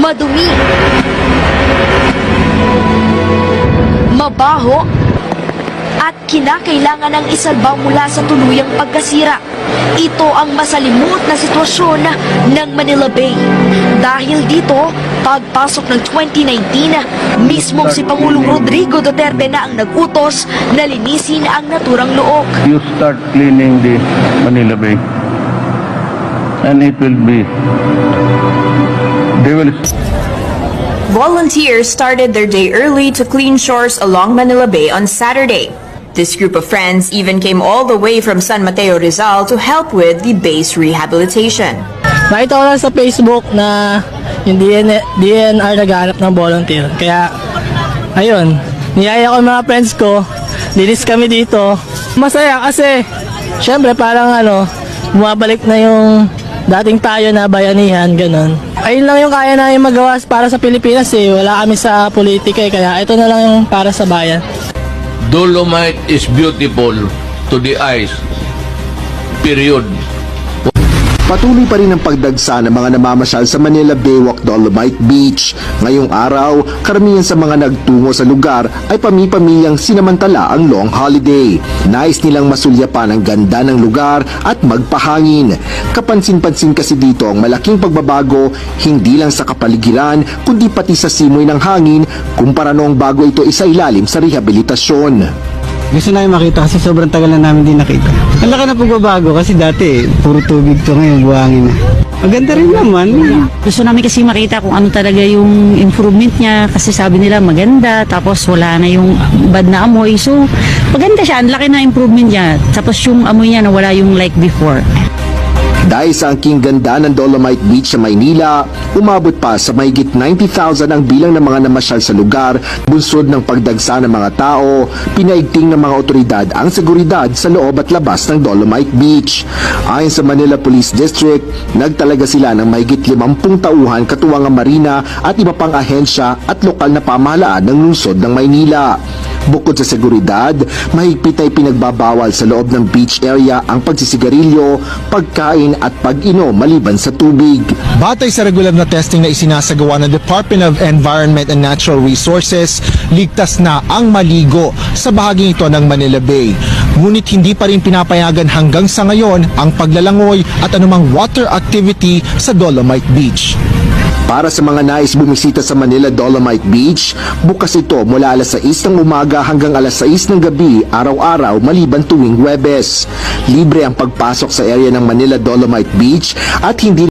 madumi, mabaho, at kinakailangan ng isalba mula sa tuluyang pagkasira. Ito ang masalimuot na sitwasyon ng Manila Bay. Dahil dito, pagpasok ng 2019, mismong si Pangulong Rodrigo Duterte na ang nag-utos na linisin ang naturang luok. You start cleaning the Manila Bay, and it will be, they will. Volunteers started their day early to clean shores along Manila Bay on Saturday. This group of friends even came all the way from San Mateo, Rizal to help with the bay's rehabilitation. Nakita ko lang sa Facebook na yung DNR naghahanap ng volunteer. Kaya, ayun, niyaya ko yung mga friends ko, linis kami dito. Masaya kasi, syempre parang bumabalik na yung dating tayo na bayanihan, ganun. Ayun lang yung kaya namin magawa para sa Pilipinas eh. Wala kami sa politika eh, kaya ito na lang yung para sa bayan. Dolomite is beautiful to the eyes. Period. Patuloy pa rin ang pagdagsa ng mga namamasyal sa Manila Baywalk Dolomite Beach. Ngayong araw, karamihan sa mga nagtungo sa lugar ay pami-pamilyang sinamantala ang long holiday. Nais nilang masulyapan ang ganda ng lugar at magpahangin. Kapansin-pansin kasi dito ang malaking pagbabago hindi lang sa kapaligiran kundi pati sa simoy ng hangin kumpara noong bago ito isailalim sa rehabilitasyon. Gusto namin makita kasi sobrang tagal na namin din nakita. Ang laki na pagbabago kasi dati puro tubig to, ngayon buhangin na. Maganda rin naman. Gusto namin kasi makita kung ano talaga yung improvement niya kasi sabi nila maganda tapos wala na yung bad na amoy. So maganda siya, ang laki na improvement niya. Tapos yung amoy niya nawala yung like before. Dahil sa angking ganda ng Dolomite Beach sa Maynila, umabot pa sa mahigit 90,000 ang bilang ng mga namasyal sa lugar, bunsod ng pagdagsa ng mga tao, pinaigting ng mga otoridad ang seguridad sa loob at labas ng Dolomite Beach. Ayon sa Manila Police District, nagtalaga sila ng mahigit 50 tauhan katuwang ang marina at iba pang ahensya at lokal na pamahalaan ng lungsod ng Maynila. Bukod sa seguridad, mahigpit na ipinagbabawal sa loob ng beach area ang pagsisigarilyo, pagkain at pag-inom maliban sa tubig. Batay sa regular na testing na isinasagawa ng Department of Environment and Natural Resources, ligtas na ang maligo sa bahaging ito ng Manila Bay. Ngunit hindi pa rin pinapayagan hanggang sa ngayon ang paglalangoy at anumang water activity sa Dolomite Beach. Para sa mga nais bumisita sa Manila Dolomite Beach, bukas ito mula alas 6 ng umaga hanggang alas 6 ng gabi araw-araw maliban tuwing Huwebes. Libre ang pagpasok sa area ng Manila Dolomite Beach at hindi